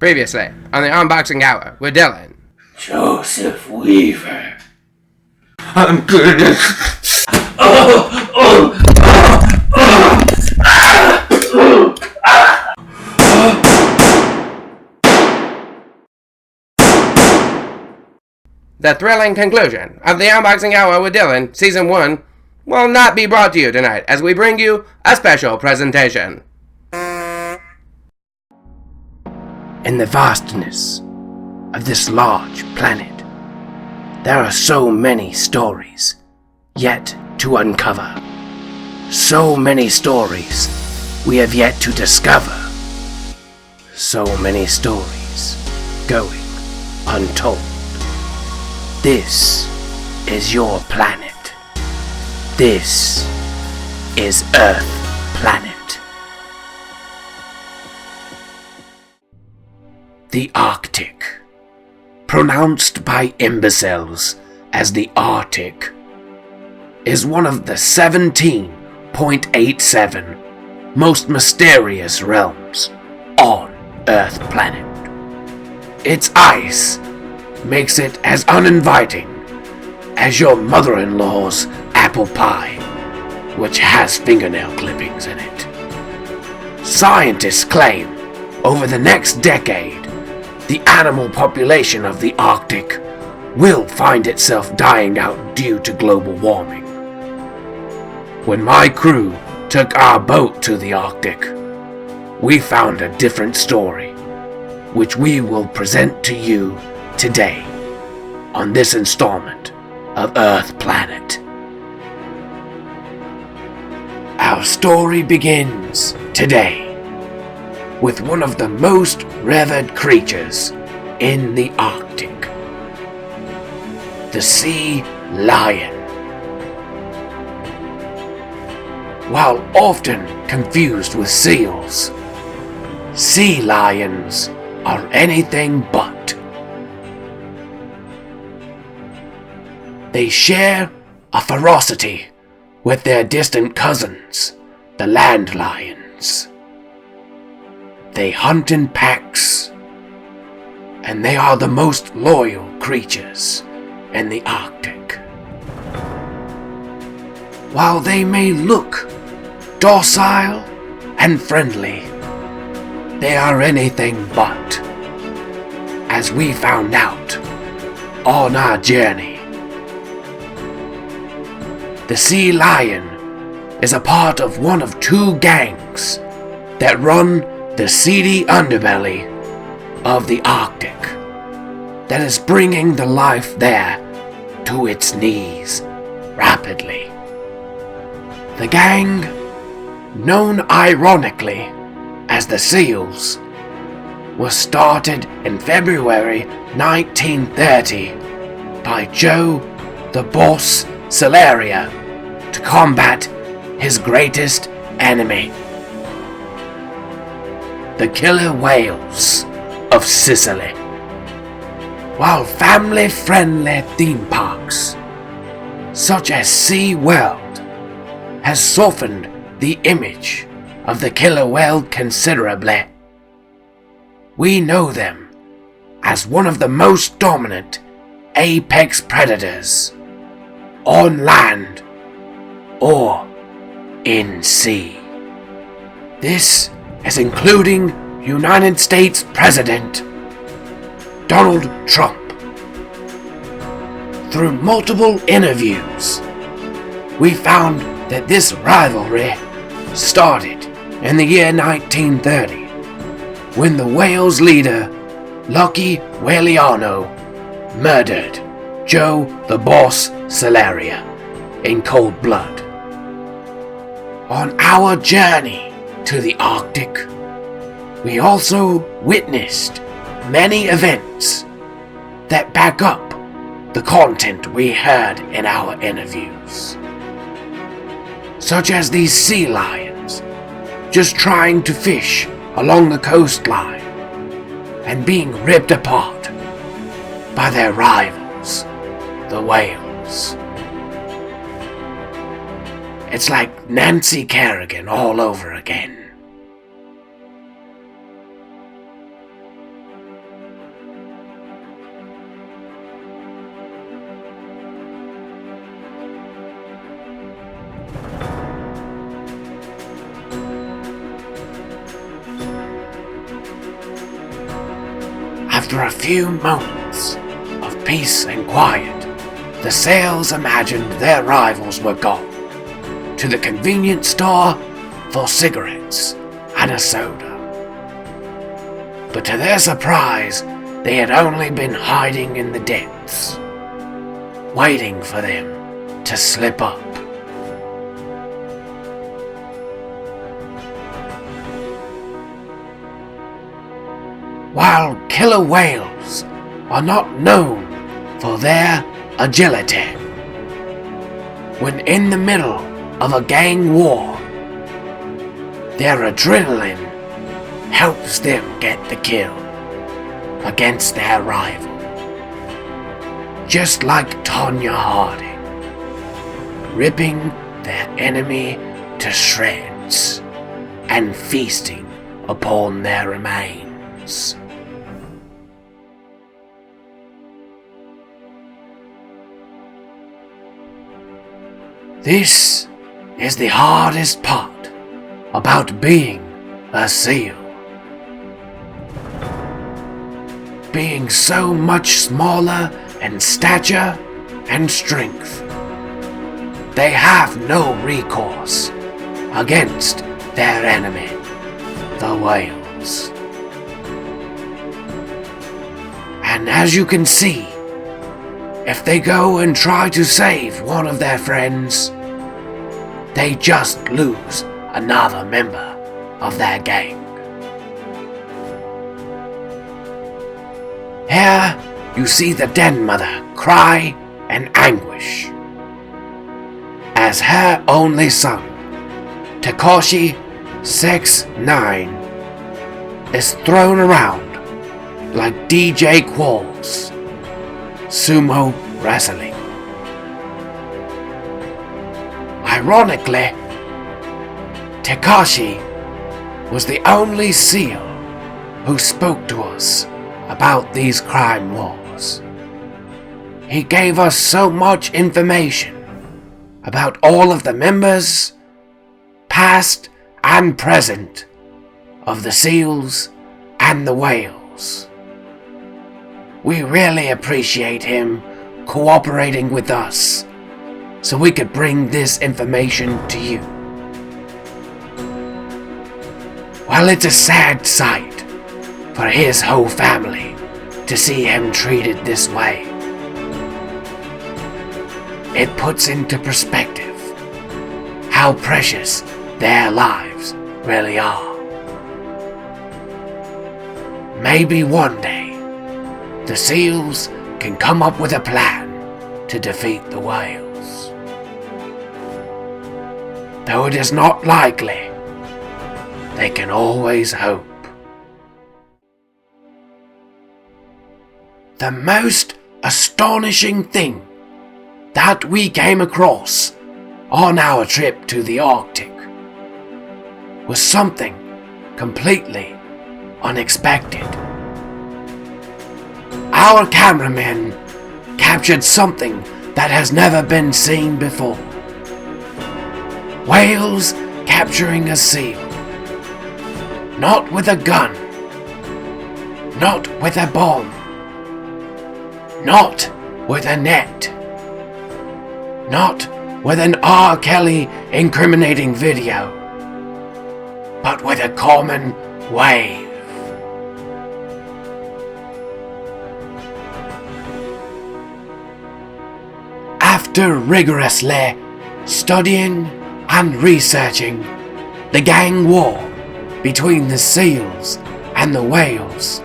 Previously, on the Unboxing Hour with Dylan. Joseph Weaver. I'm good. The thrilling conclusion of the Unboxing Hour with Dylan, Season 1, will not be brought to you tonight as we bring you a special presentation. In the vastness of this large planet, there are so many stories yet to uncover. So many stories we have yet to discover. So many stories going untold. This is your planet. This is Earth Planet. The Arctic, pronounced by imbeciles as the Arctic, is one of the 17.87 most mysterious realms on Earth Planet. Its ice makes it as uninviting as your mother-in-law's apple pie, which has fingernail clippings in it. Scientists claim over the next decade, the animal population of the Arctic will find itself dying out due to global warming. When my crew took our boat to the Arctic, we found a different story, which we will present to you today on this installment of Earth Planet. Our story begins today with one of the most revered creatures in the Arctic, the sea lion. While often confused with seals, sea lions are anything but. They share a ferocity with their distant cousins, the land lions. They hunt in packs, and they are the most loyal creatures in the Arctic. While they may look docile and friendly, they are anything but, as we found out on our journey. The sea lion is a part of one of two gangs that run the seedy underbelly of the Arctic that is bringing the life there to its knees rapidly. The gang, known ironically as the SEALs, was started in February 1930 by Joe the Boss Solaria to combat his greatest enemy, the killer whales of Sicily. While family-friendly theme parks, such as Sea World, has softened the image of the killer whale considerably, we know them as one of the most dominant apex predators on land or in sea. This is including United States President Donald Trump. Through multiple interviews, we found that this rivalry started in the year 1930 when the whale's leader, Lucky Whaliano, murdered Joe the Boss Solaria in cold blood. On our journey to the Arctic, we also witnessed many events that back up the content we heard in our interviews, such as these sea lions just trying to fish along the coastline and being ripped apart by their rivals, the whales. It's like Nancy Kerrigan all over again. After a few moments of peace and quiet, the sails imagined their rivals were gone to the convenience store for cigarettes and a soda. But to their surprise, they had only been hiding in the depths, waiting for them to slip up. While killer whales are not known for their agility, when in the middle of a gang war, their adrenaline helps them get the kill against their rival. Just like Tonya Harding, ripping their enemy to shreds and feasting upon their remains. This is the hardest part about being a SEAL. Being so much smaller in stature and strength, they have no recourse against their enemy, the whales. And as you can see, if they go and try to save one of their friends, they just lose another member of their gang. Here you see the den mother cry in anguish as her only son, Takashi 6'9", is thrown around like DJ Qualls sumo wrestling. Ironically, Takashi was the only SEAL who spoke to us about these crime wars. He gave us so much information about all of the members, past and present, of the SEALs and the whales. We really appreciate him cooperating with us so we could bring this information to you. While it's a sad sight for his whole family to see him treated this way, it puts into perspective how precious their lives really are. Maybe one day the SEALs can come up with a plan to defeat the whales. Though it is not likely, they can always hope. The most astonishing thing that we came across on our trip to the Arctic was something completely unexpected. Our cameraman captured something that has never been seen before. Whales capturing a seal. Not with a gun. Not with a bomb. Not with a net. Not with an R. Kelly incriminating video. But with a common wave. After rigorously studying and researching the gang war between the SEALs and the whales,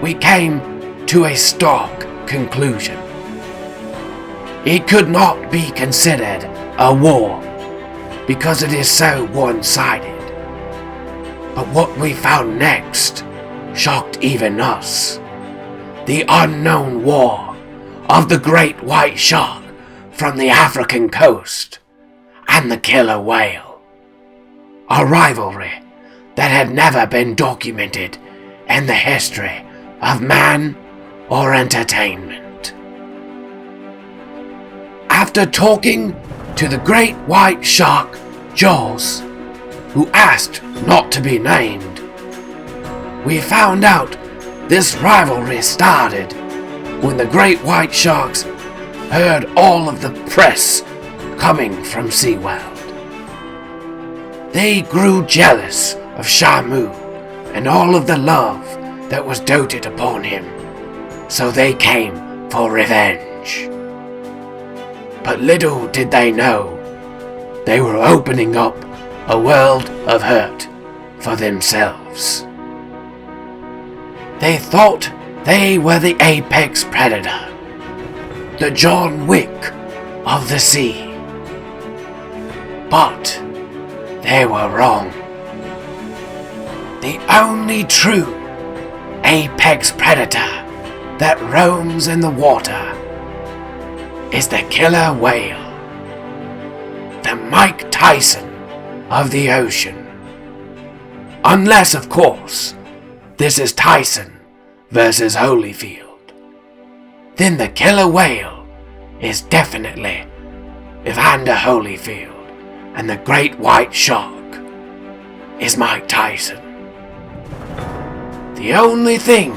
we came to a stark conclusion. It could not be considered a war because it is so one-sided. But what we found next shocked even us. The unknown war of the great white shark from the African coast and the killer whale. A rivalry that had never been documented in the history of man or entertainment. After talking to the great white shark, Jaws, who asked not to be named, we found out This rivalry started when the great white sharks heard all of the press coming from SeaWorld. They grew jealous of Shamu and all of the love that was doted upon him, so they came for revenge. But little did they know, they were opening up a world of hurt for themselves. They thought they were the apex predator, the John Wick of the sea. But they were wrong. The only true apex predator that roams in the water is the killer whale, the Mike Tyson of the ocean. Unless, of course, this is Tyson versus Holyfield. Then the killer whale is definitely Evander Holyfield, and the great white shark is Mike Tyson. The only thing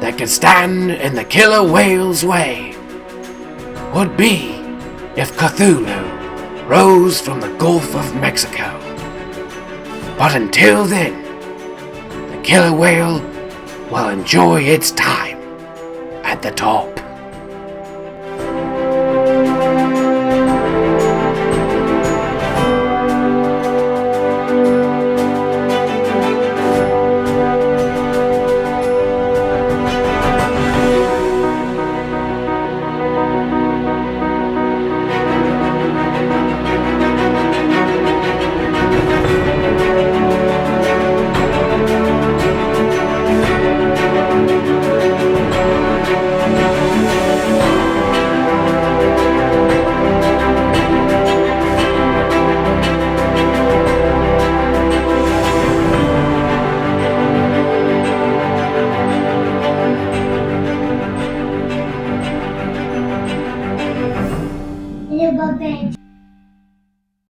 that could stand in the killer whale's way would be if Cthulhu rose from the Gulf of Mexico. But until then, the killer whale will enjoy its time at the top.